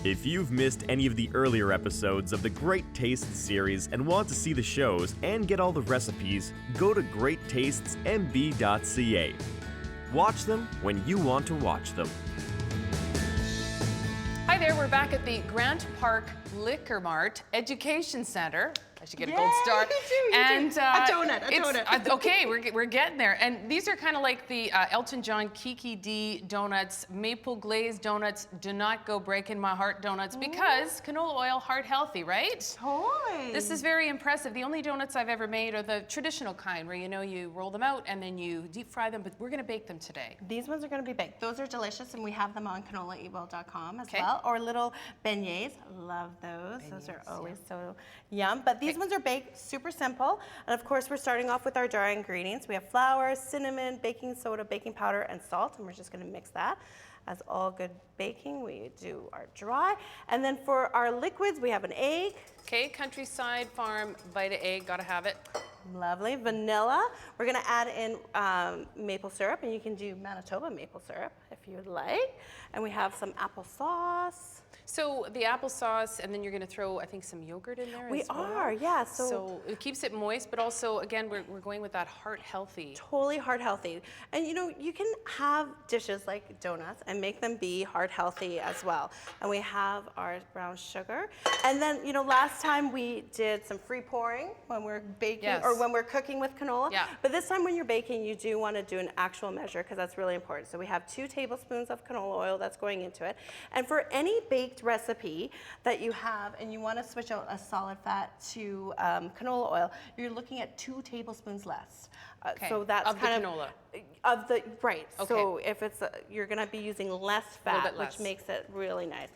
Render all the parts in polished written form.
If you've missed any of the earlier episodes of the Great Tastes series and want to see the shows and get all the recipes, go to greattastesmb.ca. Watch them when you want to watch them. Hi there, we're back at the Grant Park Liquor Mart Education Center. I should get a gold star. You do. And a donut. Okay, we're getting there. And these are kind of like the Elton John Kiki D donuts, maple glazed donuts. Do not go breaking my heart donuts because canola oil, heart healthy, right? Totally. This is very impressive. The only donuts I've ever made are the traditional kind where you roll them out and then you deep fry them, but we're gonna bake them today. These ones are going to be baked. Those are delicious, and we have them on canolaeatwell.com as well. Or little beignets. Love those. Those are always so yum. But these ones are baked, super simple. And of course, we're starting off with our dry ingredients. We have flour, cinnamon, baking soda, baking powder, and salt. And we're just going to mix that. As all good baking, we do our dry. And then for our liquids, we have an egg. Okay, Countryside Farm Vita egg, gotta have it. Lovely. Vanilla. We're going to add in maple syrup, and you can do Manitoba maple syrup if you would like. And we have some applesauce. So the applesauce, and then you're going to throw, I think, some yogurt in there We as well. are, yeah. So it keeps it moist, but also, again, we're going with that heart healthy. Totally heart healthy. And you can have dishes like donuts and make them be heart healthy as well. And we have our brown sugar. And then, last time we did some free pouring when we're baking or when we're cooking with canola. Yeah. But this time when you're baking, you do want to do an actual measure because that's really important. So we have 2 tablespoons of canola oil that's going into it. And for any baked recipe that you have and you want to switch out a solid fat to canola oil, you're looking at 2 tablespoons less. So that's of kind the canola. Of the right. Okay. So if it's you're going to be using less fat, less. which makes it really nice.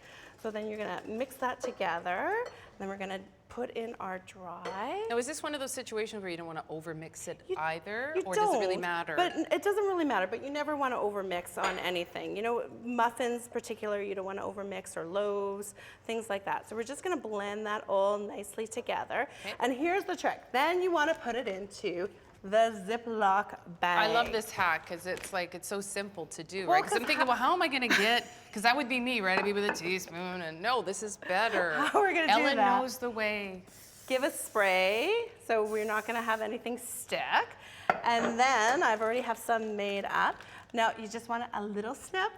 So then you're going to mix that together. Then we're going to put in our dry. Now, is this one of those situations where you don't want to overmix it either, or don't, does it really matter? But it doesn't really matter. But you never want to overmix on anything. Muffins, particular, you don't want to overmix, or loaves, things like that. So we're just going to blend that all nicely together. Okay. And here's the trick. Then you want to put it into the Ziploc bag. I love this hack because it's so simple to do, right? Because I'm thinking, well, how am I going to get? Because that would be me, right? I'd be with a teaspoon, and no, this is better. How we're going to do that? Ellen knows the way. Give a spray, so we're not going to have anything stick. And then I've already have some made up. Now you just want a little snip.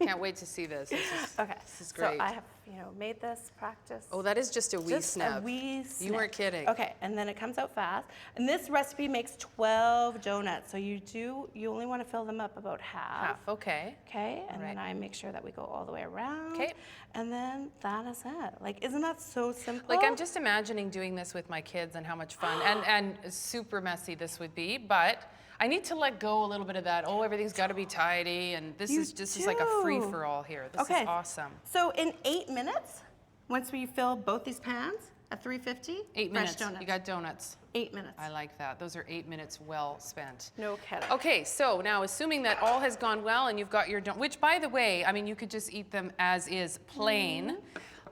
Can't wait to see this. This is great. So I have, made this practice. Oh, that is just a wee snap. A wee snap. You weren't kidding. Okay, and then it comes out fast. And this recipe makes 12 donuts. So you only want to fill them up about half. Okay. Okay, and then I make sure that we go all the way around. Okay. And then that is it. Isn't that so simple? I'm just imagining doing this with my kids and how much fun and super messy this would be, but I need to let go a little bit of that. Oh, everything's got to be tidy, and this is like a free-for-all here. This is awesome. So in 8 minutes, once we fill both these pans at 350, 8 minutes. Donuts. You got donuts. 8 minutes. I like that. Those are 8 minutes well spent. No kidding. Okay, so now assuming that all has gone well and you've got your donuts, which by the way, I mean, you could just eat them as is, plain.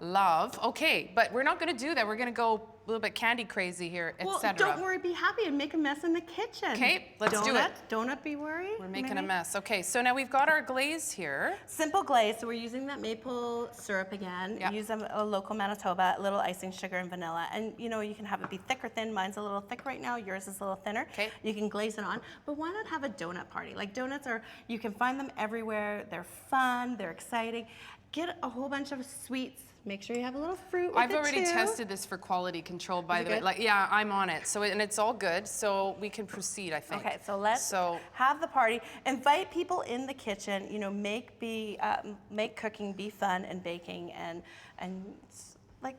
Love. Okay, but we're not going to do that. We're going to go a little bit candy crazy here, etc. Well, don't worry, be happy and make a mess in the kitchen. Okay, let's do it. Donut, be worried. We're making a mess. Okay, so now we've got our glaze here. Simple glaze, so we're using that maple syrup again. Yep. Use a local Manitoba, a little icing sugar and vanilla. And you can have it be thick or thin. Mine's a little thick right now. Yours is a little thinner. Okay. You can glaze it on. But why not have a donut party? Donuts you can find them everywhere. They're fun, they're exciting. Get a whole bunch of sweets. Make sure you have a little fruit with I've it already too. tested this for quality control, by the way. Good? Yeah, I'm on it. So and it's all good. So we can proceed, I think. Okay, so let's have the party. Invite people in the kitchen. Make cooking be fun and baking and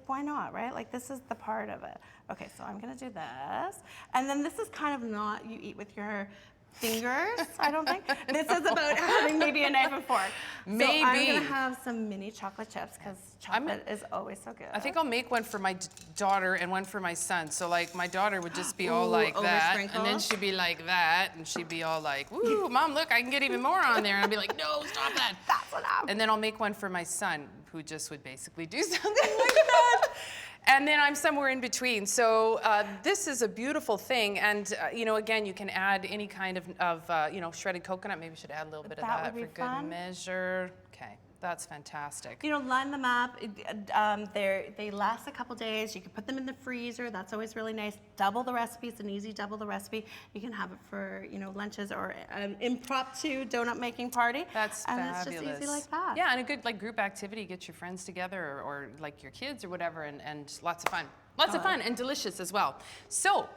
why not, right? This is the part of it. Okay, so I'm gonna do this, and then this is kind of not you eat with your fingers, I don't think. This is about having maybe a knife and fork. Maybe. So I'm gonna have some mini chocolate chips because chocolate is always so good. I think I'll make one for my daughter and one for my son. So my daughter would just be all like that, and then she'd be like that, and she'd be all like, "Woo, Mom, look, I can get even more on there." And I'd be like, "No, stop that." That's what I'm. And then I'll make one for my son, who just would basically do something like that. And then I'm somewhere in between. So this is a beautiful thing. And, again, you can add any kind of shredded coconut. Maybe we should add a little bit of that for good measure. Okay. That's fantastic. You know, line them up. They last a couple days. You can put them in the freezer. That's always really nice. Double the recipe. It's an easy double the recipe. You can have it for, you know, lunches or an impromptu donut making party. That's fabulous. It's just easy like that. Yeah, and a good like group activity. Get your friends together or like your kids or whatever, and lots of fun. Lots of fun and delicious as well. So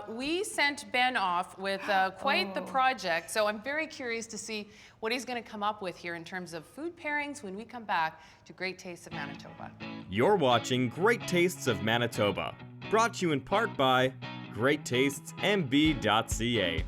we sent Ben off with quite the project. So I'm very curious to see what he's going to come up with here in terms of food pairings when we come back to Great Tastes of Manitoba. You're watching Great Tastes of Manitoba, brought to you in part by GreatTastesMB.ca.